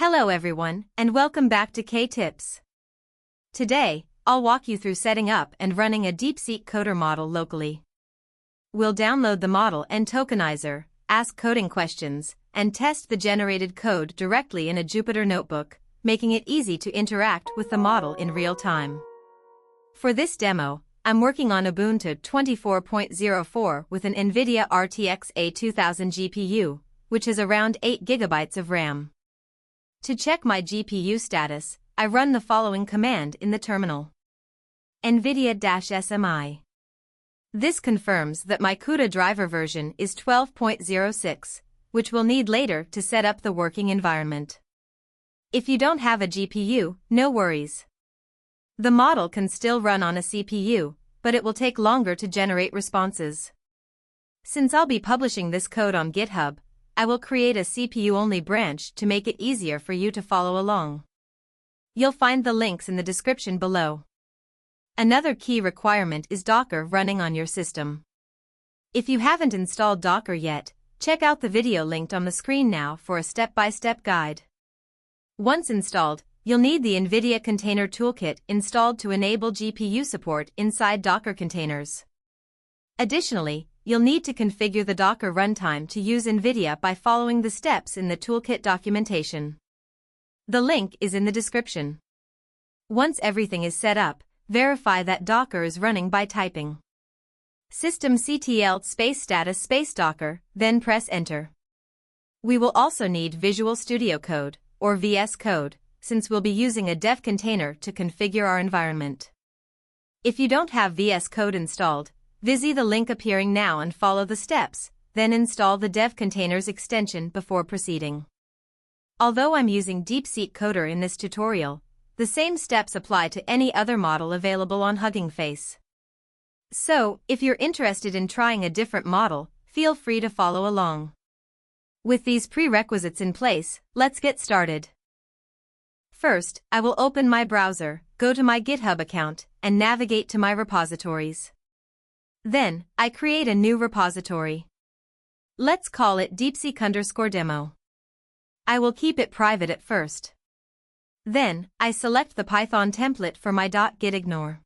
Hello everyone, and welcome back to KTiPs. Today, I'll walk you through setting up and running a DeepSeek Coder model locally. We'll download the model and tokenizer, ask coding questions, and test the generated code directly in a Jupyter Notebook, making it easy to interact with the model in real time. For this demo, I'm working on Ubuntu 24.04 with an NVIDIA RTX A2000 GPU, which is around 8 GB of RAM. To check my GPU status, I run the following command in the terminal. NVIDIA-SMI. This confirms that my CUDA driver version is 12.06, which we'll need later to set up the working environment. If you don't have a GPU, no worries. The model can still run on a CPU, but it will take longer to generate responses. Since I'll be publishing this code on GitHub, I will create a CPU-only branch to make it easier for you to follow along. You'll find the links in the description below. Another key requirement is Docker running on your system. If you haven't installed Docker yet, check out the video linked on the screen now for a step-by-step guide. Once installed, you'll need the NVIDIA Container Toolkit installed to enable GPU support inside Docker containers. Additionally, you'll need to configure the Docker runtime to use NVIDIA by following the steps in the toolkit documentation. The link is in the description. Once everything is set up, verify that Docker is running by typing systemctl status docker, then press enter. We will also need Visual Studio Code, or VS Code, since we'll be using a DevContainer to configure our environment. If you don't have VS Code installed, visit the link appearing now and follow the steps, then install the DevContainer's extension before proceeding. Although I'm using DeepSeek Coder in this tutorial, the same steps apply to any other model available on Hugging Face. So, if you're interested in trying a different model, feel free to follow along. With these prerequisites in place, let's get started. First, I will open my browser, go to my GitHub account, and navigate to my repositories. Then, I create a new repository. Let's call it DeepSeek_demo. I will keep it private at first. Then, I select the Python template for my .gitignore.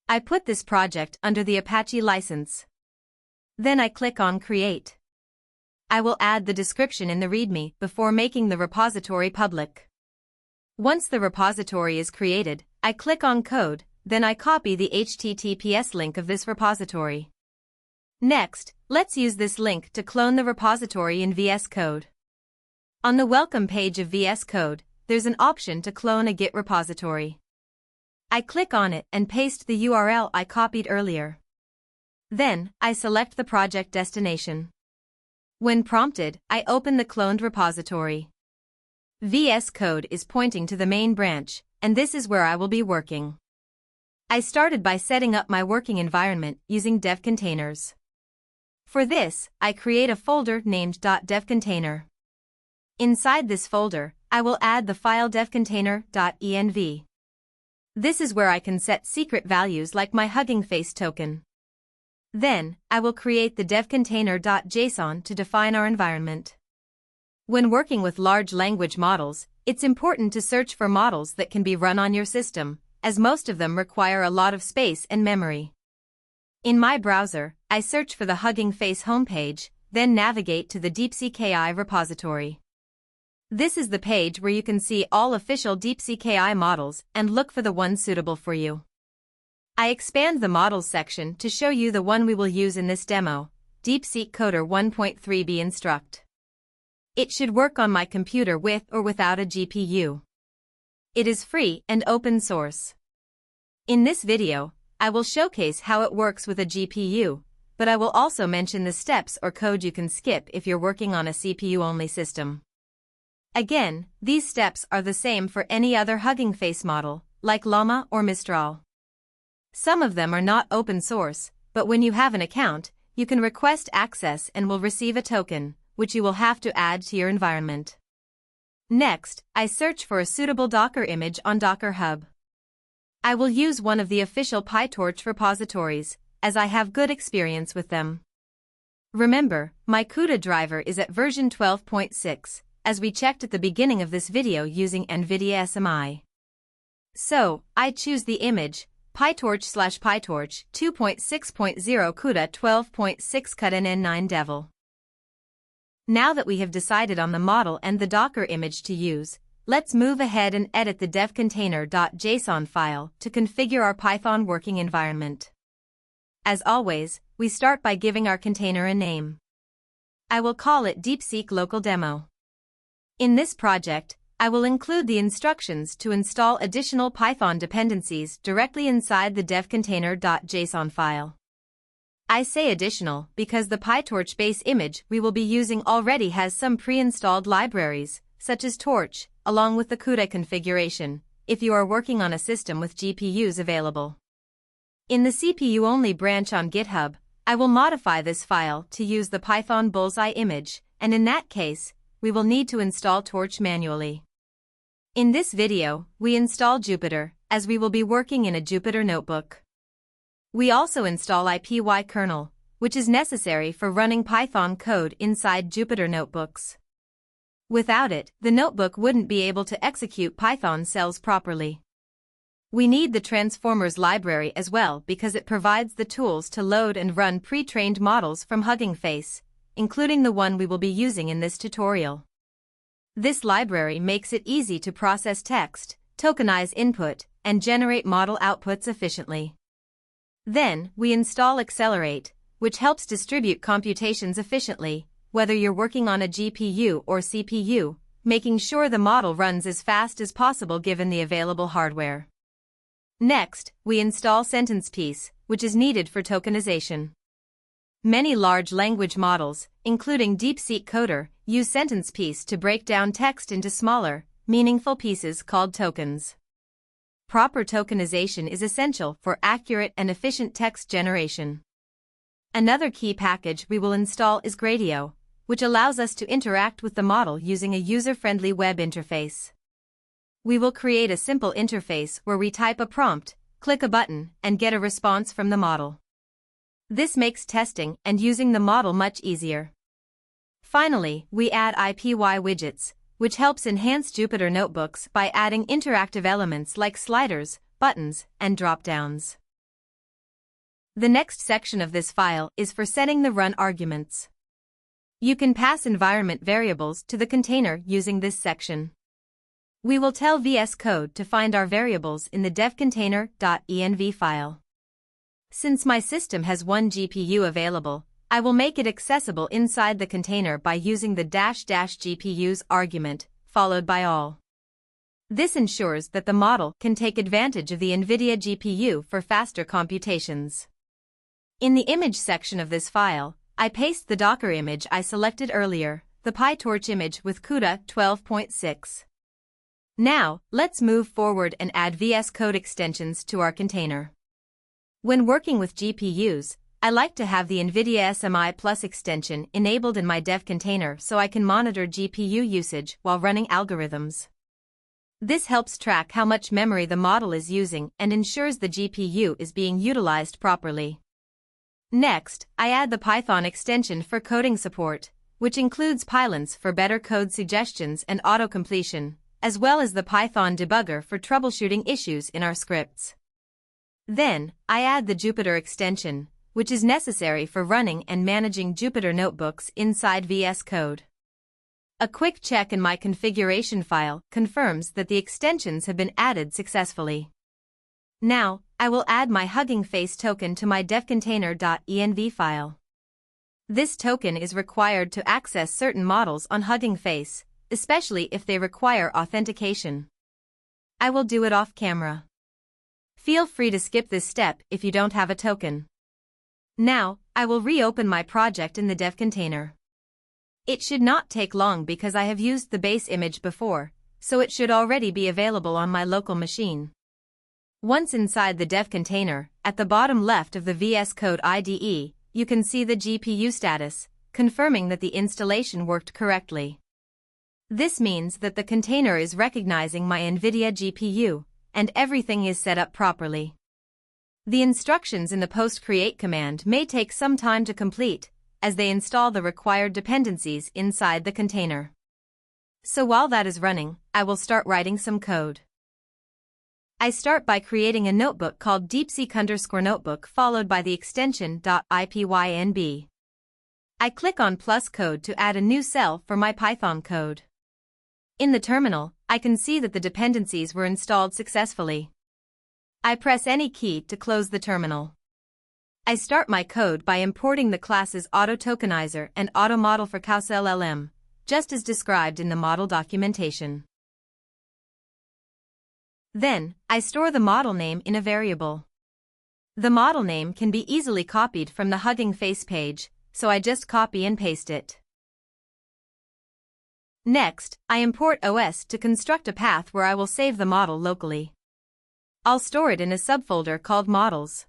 I put this project under the Apache license. Then I click on Create. I will add the description in the README before making the repository public. Once the repository is created, I click on Code, then I copy the HTTPS link of this repository. Next, let's use this link to clone the repository in VS Code. On the welcome page of VS Code, there's an option to clone a Git repository. I click on it and paste the URL I copied earlier. Then, I select the project destination. When prompted, I open the cloned repository. VS Code is pointing to the main branch, and this is where I will be working. I started by setting up my working environment using DevContainers. For this, I create a folder named .devcontainer. Inside this folder, I will add the file devcontainer.env. This is where I can set secret values like my Hugging Face token. Then, I will create the devcontainer.json to define our environment. When working with large language models, it's important to search for models that can be run on your system, as most of them require a lot of space and memory. In my browser, I search for the Hugging Face homepage, then navigate to the DeepSeek-AI repository. This is the page where you can see all official DeepSeek-AI models and look for the one suitable for you. I expand the Models section to show you the one we will use in this demo, DeepSeek Coder 1.3b Instruct. It should work on my computer with or without a GPU. It is free and open source. In this video, I will showcase how it works with a GPU, but I will also mention the steps or code you can skip if you're working on a CPU-only system. Again, these steps are the same for any other Hugging Face model, like Llama or Mistral. Some of them are not open source, but when you have an account, you can request access and will receive a token, which you will have to add to your environment. Next, I search for a suitable Docker image on Docker Hub. I will use one of the official PyTorch repositories, as I have good experience with them. Remember, my CUDA driver is at version 12.6, as we checked at the beginning of this video using NVIDIA SMI. So, I choose the image, PyTorch/PyTorch 2.6.0 CUDA 12.6 CUDA N9 Devil. Now that we have decided on the model and the Docker image to use, let's move ahead and edit the DevContainer.json file to configure our Python working environment. As always, we start by giving our container a name. I will call it DeepSeek Local Demo. In this project, I will include the instructions to install additional Python dependencies directly inside the DevContainer.json file. I say additional because the PyTorch base image we will be using already has some pre-installed libraries, such as Torch, along with the CUDA configuration, if you are working on a system with GPUs available. In the CPU-only branch on GitHub, I will modify this file to use the Python bullseye image, and in that case, we will need to install Torch manually. In this video, we install Jupyter, as we will be working in a Jupyter Notebook. We also install ipykernel, which is necessary for running Python code inside Jupyter Notebooks. Without it, the notebook wouldn't be able to execute Python cells properly. We need the transformers library as well because it provides the tools to load and run pre-trained models from Hugging Face, including the one we will be using in this tutorial. This library makes it easy to process text, tokenize input, and generate model outputs efficiently. Then, we install Accelerate, which helps distribute computations efficiently, whether you're working on a GPU or CPU, making sure the model runs as fast as possible given the available hardware. Next, we install SentencePiece, which is needed for tokenization. Many large language models, including DeepSeek Coder, use SentencePiece to break down text into smaller, meaningful pieces called tokens. Proper tokenization is essential for accurate and efficient text generation. Another key package we will install is Gradio, which allows us to interact with the model using a user-friendly web interface. We will create a simple interface where we type a prompt, click a button, and get a response from the model. This makes testing and using the model much easier. Finally, we add IPY widgets, which helps enhance Jupyter Notebooks by adding interactive elements like sliders, buttons, and drop-downs. The next section of this file is for setting the run arguments. You can pass environment variables to the container using this section. We will tell VS Code to find our variables in the DevContainer.env file. Since my system has one GPU available, I will make it accessible inside the container by using the --GPUs argument, followed by all. This ensures that the model can take advantage of the NVIDIA GPU for faster computations. In the image section of this file, I paste the Docker image I selected earlier, the PyTorch image with CUDA 12.6. Now, let's move forward and add VS Code extensions to our container. When working with GPUs, I like to have the NVIDIA SMI Plus extension enabled in my DevContainer so I can monitor GPU usage while running algorithms. This helps track how much memory the model is using and ensures the GPU is being utilized properly. Next, I add the Python extension for coding support, which includes Pylons for better code suggestions and auto-completion, as well as the Python debugger for troubleshooting issues in our scripts. Then, I add the Jupyter extension, which is necessary for running and managing Jupyter Notebooks inside VS Code. A quick check in my configuration file confirms that the extensions have been added successfully. Now, I will add my Hugging Face token to my DevContainer.env file. This token is required to access certain models on Hugging Face, especially if they require authentication. I will do it off camera. Feel free to skip this step if you don't have a token. Now, I will reopen my project in the DevContainer. It should not take long because I have used the base image before, so it should already be available on my local machine. Once inside the DevContainer, at the bottom left of the VS Code IDE, you can see the GPU status, confirming that the installation worked correctly. This means that the container is recognizing my NVIDIA GPU, and everything is set up properly. The instructions in the post-create command may take some time to complete, as they install the required dependencies inside the container. So while that is running, I will start writing some code. I start by creating a notebook called DeepSeek_Notebook followed by the extension .ipynb. I click on plus code to add a new cell for my Python code. In the terminal, I can see that the dependencies were installed successfully. I press any key to close the terminal. I start my code by importing the classes AutoTokenizer and AutoModel for CauseLLM, just as described in the model documentation. Then, I store the model name in a variable. The model name can be easily copied from the Hugging Face page, so I just copy and paste it. Next, I import OS to construct a path where I will save the model locally. I'll store it in a subfolder called Models.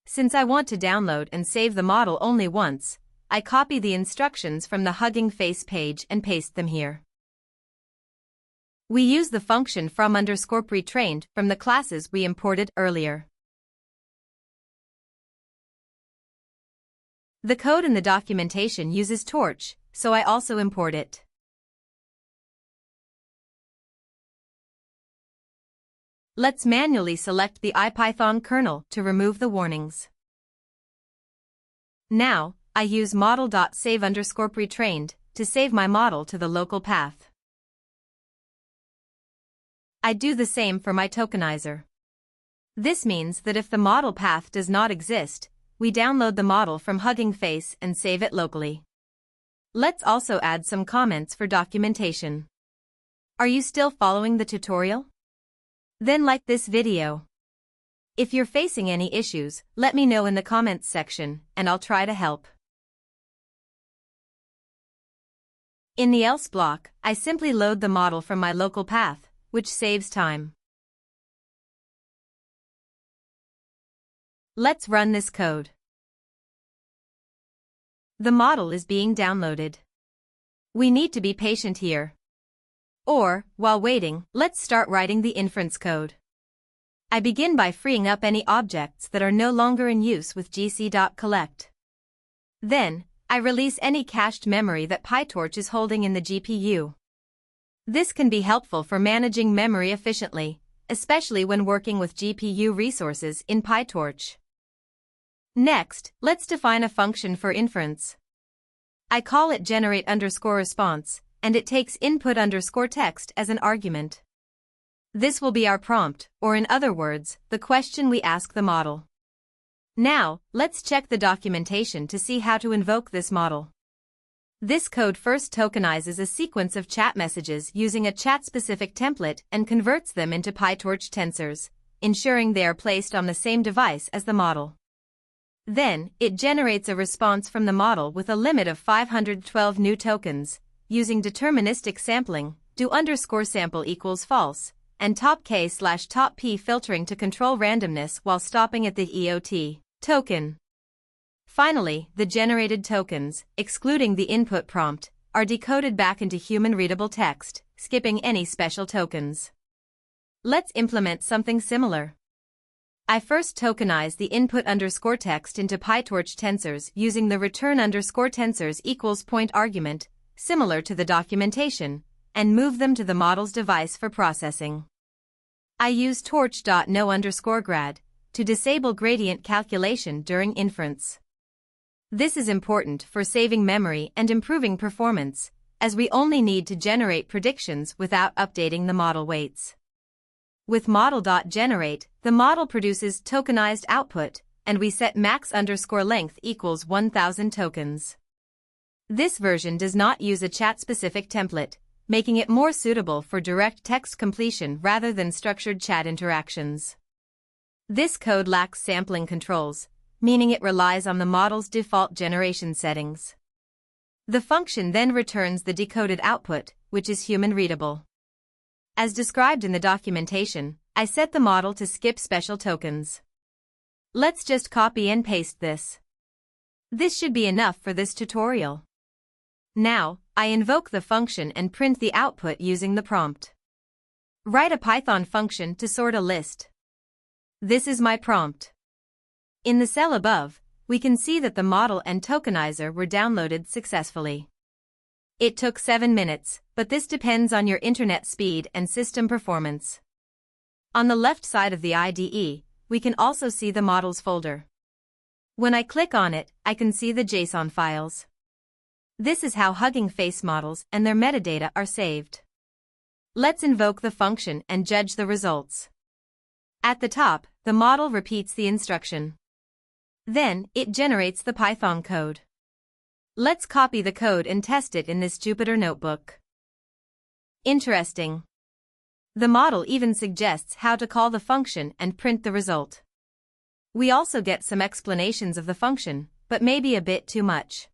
Since I want to download and save the model only once, I copy the instructions from the Hugging Face page and paste them here. We use the function from_pretrained from the classes we imported earlier. The code in the documentation uses Torch, so I also import it. Let's manually select the IPython kernel to remove the warnings. Now, I use model.save_pretrained to save my model to the local path. I do the same for my tokenizer. This means that if the model path does not exist, we download the model from Hugging Face and save it locally. Let's also add some comments for documentation. Are you still following the tutorial? Then like this video. If you're facing any issues, let me know in the comments section, and I'll try to help. In the else block, I simply load the model from my local path, which saves time. Let's run this code. The model is being downloaded. We need to be patient here. Or, while waiting, let's start writing the inference code. I begin by freeing up any objects that are no longer in use with gc.collect. Then, I release any cached memory that PyTorch is holding in the GPU. This can be helpful for managing memory efficiently, especially when working with GPU resources in PyTorch. Next, let's define a function for inference. I call it generate_response, and it takes input_text as an argument. This will be our prompt, or in other words, the question we ask the model. Now, let's check the documentation to see how to invoke this model. This code first tokenizes a sequence of chat messages using a chat-specific template and converts them into PyTorch tensors, ensuring they are placed on the same device as the model. Then, it generates a response from the model with a limit of 512 new tokens, using deterministic sampling, do_sample equals false, and top k/top p filtering to control randomness while stopping at the EOT token. Finally, the generated tokens, excluding the input prompt, are decoded back into human-readable text, skipping any special tokens. Let's implement something similar. I first tokenize the input_text into PyTorch tensors using the return_tensors equals point argument, similar to the documentation, and move them to the model's device for processing. I use torch.no_grad to disable gradient calculation during inference. This is important for saving memory and improving performance, as we only need to generate predictions without updating the model weights. With model.generate, the model produces tokenized output, and we set max_length equals 1000 tokens. This version does not use a chat-specific template, making it more suitable for direct text completion rather than structured chat interactions. This code lacks sampling controls, meaning it relies on the model's default generation settings. The function then returns the decoded output, which is human-readable. As described in the documentation, I set the model to skip special tokens. Let's just copy and paste this. This should be enough for this tutorial. Now, I invoke the function and print the output using the prompt. Write a Python function to sort a list. This is my prompt. In the cell above, we can see that the model and tokenizer were downloaded successfully. It took 7 minutes, but this depends on your internet speed and system performance. On the left side of the IDE, we can also see the models folder. When I click on it, I can see the JSON files. This is how Hugging Face models and their metadata are saved. Let's invoke the function and judge the results. At the top, the model repeats the instruction. Then, it generates the Python code. Let's copy the code and test it in this Jupyter Notebook. Interesting. The model even suggests how to call the function and print the result. We also get some explanations of the function, but maybe a bit too much.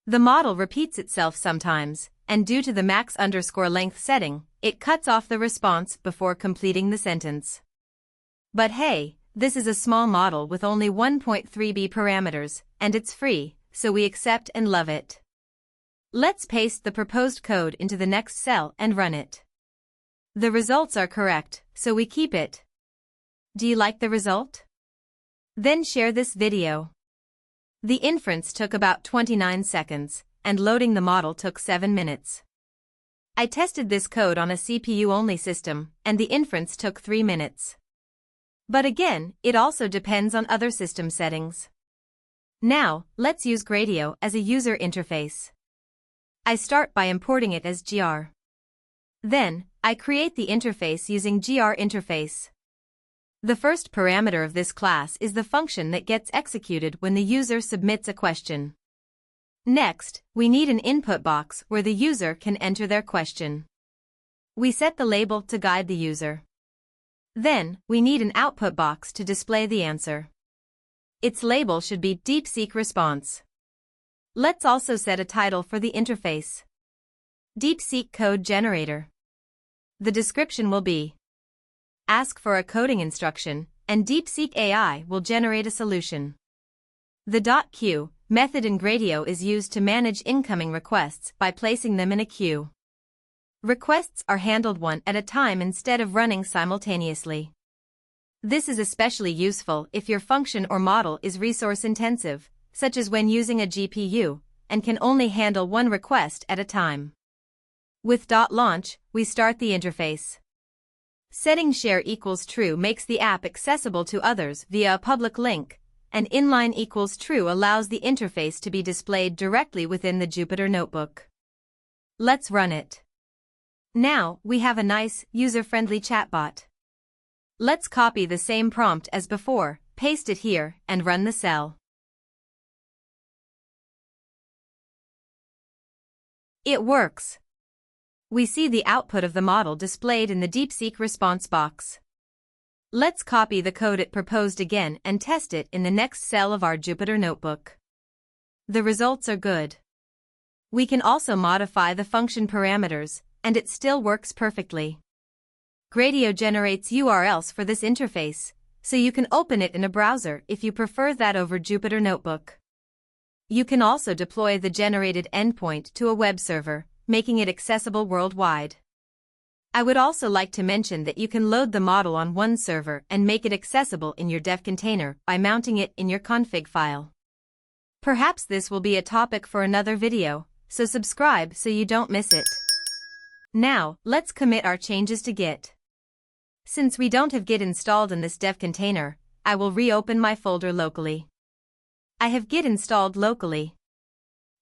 The model repeats itself sometimes, and due to the max_length setting, it cuts off the response before completing the sentence. But hey, this is a small model with only 1.3b parameters, and it's free, so we accept and love it. Let's paste the proposed code into the next cell and run it. The results are correct, so we keep it. Do you like the result? Then share this video. The inference took about 29 seconds, and loading the model took 7 minutes. I tested this code on a CPU-only system, and the inference took 3 minutes. But again, it also depends on other system settings. Now, let's use Gradio as a user interface. I start by importing it as GR. Then, I create the interface using GR interface. The first parameter of this class is the function that gets executed when the user submits a question. Next, we need an input box where the user can enter their question. We set the label to guide the user. Then, we need an output box to display the answer. Its label should be DeepSeek Response. Let's also set a title for the interface. DeepSeek Code Generator. The description will be: ask for a coding instruction, and DeepSeek-AI will generate a solution. The .queue method in Gradio is used to manage incoming requests by placing them in a queue. Requests are handled one at a time instead of running simultaneously. This is especially useful if your function or model is resource-intensive, such as when using a GPU, and can only handle one request at a time. With .launch, we start the interface. Setting share equals true makes the app accessible to others via a public link, and inline equals true allows the interface to be displayed directly within the Jupyter Notebook. Let's run it. Now, we have a nice, user-friendly chatbot. Let's copy the same prompt as before, paste it here, and run the cell. It works. We see the output of the model displayed in the DeepSeek response box. Let's copy the code it proposed again and test it in the next cell of our Jupyter Notebook. The results are good. We can also modify the function parameters, and it still works perfectly. Gradio generates URLs for this interface, so you can open it in a browser if you prefer that over Jupyter Notebook. You can also deploy the generated endpoint to a web server, making it accessible worldwide. I would also like to mention that you can load the model on one server and make it accessible in your DevContainer by mounting it in your config file. Perhaps this will be a topic for another video, so subscribe so you don't miss it. Now, let's commit our changes to Git. Since we don't have Git installed in this DevContainer, I will reopen my folder locally. I have Git installed locally.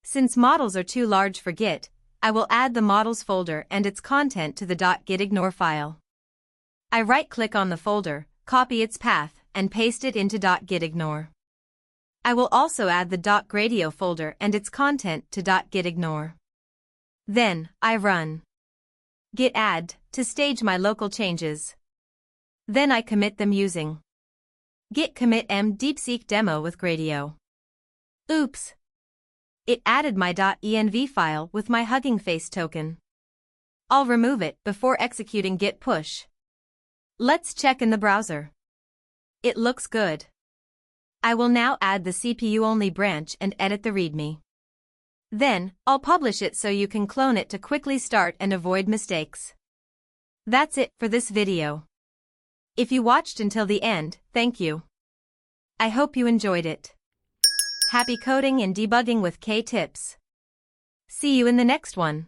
Since models are too large for Git, I will add the models folder and its content to the .gitignore file. I right-click on the folder, copy its path, and paste it into .gitignore. I will also add the .gradio folder and its content to .gitignore. Then, I run git add to stage my local changes. Then I commit them using git commit m DeepSeek demo with Gradio. Oops! It added my .env file with my Hugging Face token. I'll remove it before executing git push. Let's check in the browser. It looks good. I will now add the CPU-only branch and edit the README. Then, I'll publish it so you can clone it to quickly start and avoid mistakes. That's it for this video. If you watched until the end, thank you. I hope you enjoyed it. Happy coding and debugging with KTiPs. See you in the next one.